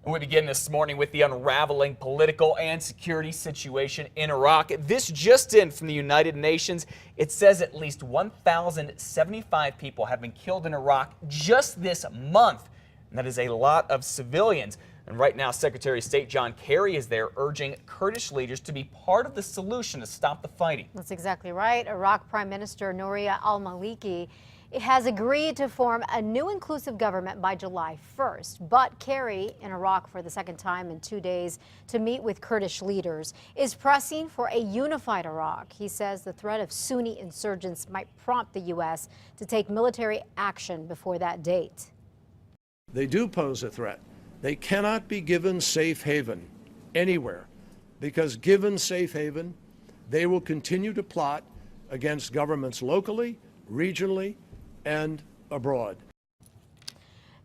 We begin this morning with the unraveling political and security situation in Iraq. This just in from the United Nations. It says at least 1,075 people have been killed in Iraq just this month. And that is a lot of civilians. And right now, Secretary of State John Kerry is there urging Kurdish leaders to be part of the solution to stop the fighting. That's exactly right. Iraq Prime Minister Nouria al-Maliki has agreed to form a new inclusive government by July 1st. But Kerry, in Iraq for the second time in 2 days to meet with Kurdish leaders, is pressing for a unified Iraq. He says the threat of Sunni insurgents might prompt the U.S. to take military action before that date. They do pose a threat. They cannot be given safe haven anywhere, because given safe haven, they will continue to plot against governments locally, regionally, and abroad.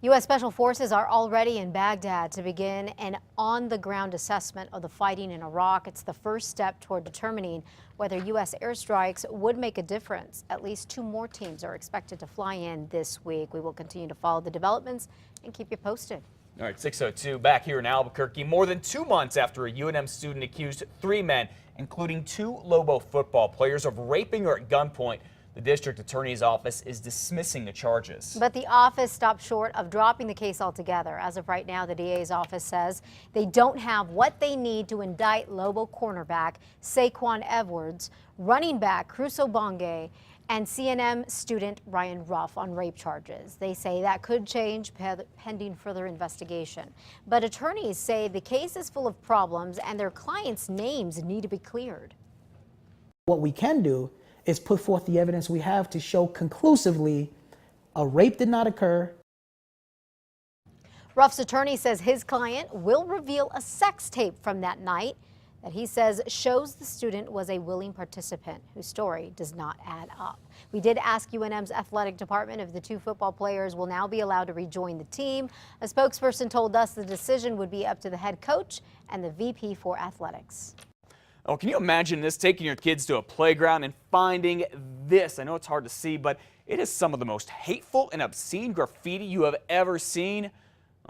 U.S. Special Forces are already in Baghdad to begin an on-the-ground assessment of the fighting in Iraq. It's the first step toward determining whether U.S. airstrikes would make a difference. At least 2 more teams are expected to fly in this week. We will continue to follow the developments and keep you posted. All right, 6:02 back here in Albuquerque. More than 2 months after a UNM student accused 3 men, including 2 Lobo football players, of raping her at gunpoint, the district attorney's office is dismissing the charges. But the office stopped short of dropping the case altogether. As of right now, the DA's office says they don't have what they need to indict Lobo cornerback Saquon Edwards, running back Crusoe Bonge, and CNM student Ryan Ruff on rape charges. They say that could change pending further investigation. But attorneys say the case is full of problems and their clients' names need to be cleared. What we can do is put forth the evidence we have to show conclusively a rape did not occur. Ruff's attorney says his client will reveal a sex tape from that night that he says shows the student was a willing participant whose story does not add up. We did ask UNM's athletic department if the 2 football players will now be allowed to rejoin the team. A spokesperson told us the decision would be up to the head coach and the VP for athletics. Oh, can you imagine this, taking your kids to a playground and finding this? I know it's hard to see, but it is some of the most hateful and obscene graffiti you have ever seen.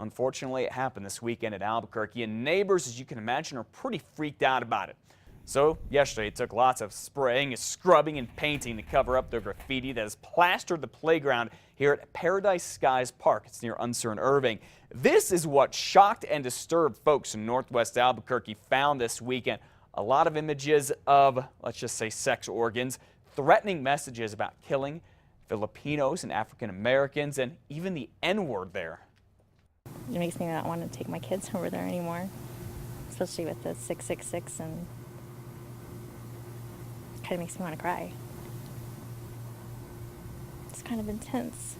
Unfortunately, it happened this weekend at Albuquerque, and neighbors, as you can imagine, are pretty freaked out about it. So yesterday, it took lots of spraying, scrubbing, and painting to cover up the graffiti that has plastered the playground here at Paradise Skies Park. It's near Unser and Irving. This is what shocked and disturbed folks in Northwest Albuquerque found this weekend. A lot of images of, let's just say, sex organs, threatening messages about killing Filipinos and African Americans, and even the N-word there. It makes me not want to take my kids over there anymore, especially with the 666, and it kind of makes me want to cry. It's kind of intense.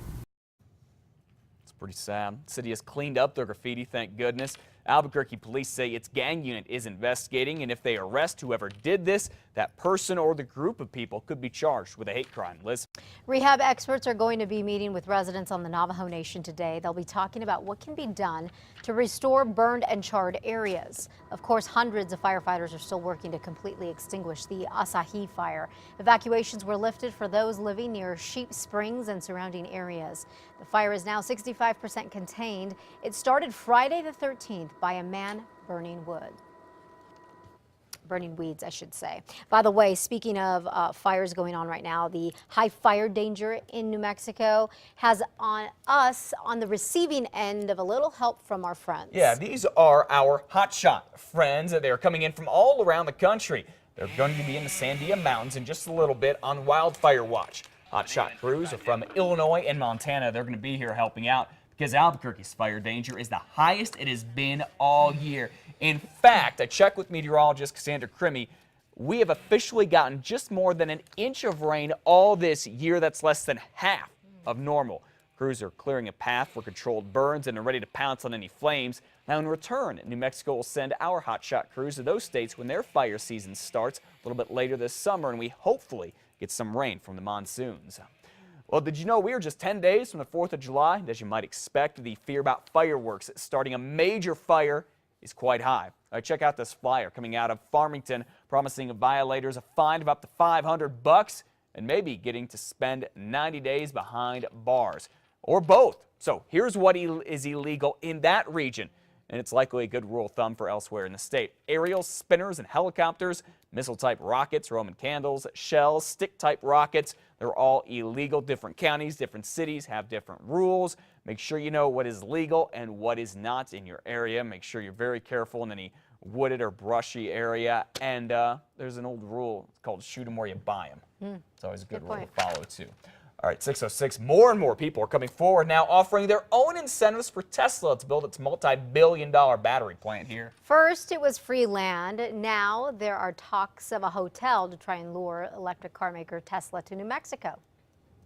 It's pretty sad. The city has cleaned up their graffiti, thank goodness. Albuquerque police say its gang unit is investigating, and if they arrest whoever did this, that person or the group of people could be charged with a hate crime. Liz? Rehab experts are going to be meeting with residents on the Navajo Nation today. They'll be talking about what can be done to restore burned and charred areas. Of course, hundreds of firefighters are still working to completely extinguish the Asahi fire. Evacuations were lifted for those living near Sheep Springs and surrounding areas. The fire is now 65% contained. It started Friday the 13th by a man burning weeds, I should say. By the way, speaking of fires going on right now, the high fire danger in New Mexico has on us on the receiving end of a little help from our friends. Yeah, these are our hotshot friends. They are coming in from all around the country. They're going to be in the Sandia Mountains in just a little bit on wildfire watch. Hotshot crews are from Illinois and Montana. They're going to be here helping out because Albuquerque's fire danger is the highest it has been all year. In fact, I checked with meteorologist Cassandra Crimmy. We have officially gotten just more than an inch of rain all this year. That's less than half of normal. Crews are clearing a path for controlled burns and are ready to pounce on any flames. Now, in return, New Mexico will send our hotshot crews to those states when their fire season starts a little bit later this summer, and we hopefully get some rain from the monsoons. Well, did you know we are just 10 days from the 4th of July? And as you might expect, the fear about fireworks starting a major fire is quite high. Check out this flyer coming out of Farmington promising violators a fine of up to $500 and maybe getting to spend 90 days behind bars, or both. So here's what is illegal in that region. and it's likely a good rule of thumb for elsewhere in the state. Aerials, spinners, and helicopters, missile-type rockets, Roman candles, shells, stick-type rockets, they're all illegal. Different counties, different cities have different rules. Make sure you know what is legal and what is not in your area. Make sure you're very careful in any wooded or brushy area. And there's an old rule called shoot 'em where you buy 'em. It's always a good rule to follow, too. All right, 6:06, more and more people are coming forward now offering their own incentives for Tesla to build its multi-billion-dollar battery plant here. First, it was free land. Now there are talks of a hotel to try and lure electric car maker Tesla to New Mexico.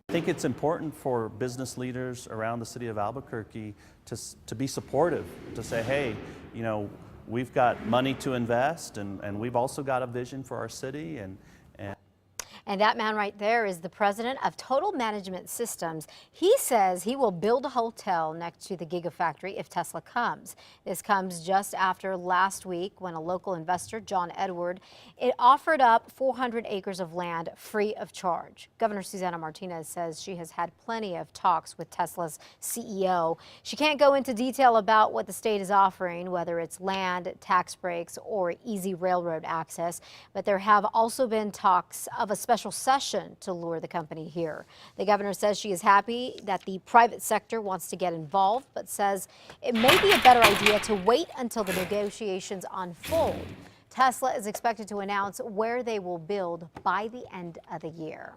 I think it's important for business leaders around the city of Albuquerque to be supportive, to say, hey, you know, we've got money to invest and we've also got a vision for our city. And that man right there is the president of Total Management Systems. He says he will build a hotel next to the Gigafactory if Tesla comes. This comes just after last week when a local investor, John Edward, offered up 400 acres of land free of charge. Governor Susana Martinez says she has had plenty of talks with Tesla's CEO. She can't go into detail about what the state is offering, whether it's land, tax breaks, or easy railroad access, but there have also been talks of a special session to lure the company here. The governor says she is happy that the private sector wants to get involved, but says it may be a better idea to wait until the negotiations unfold. Tesla is expected to announce where they will build by the end of the year.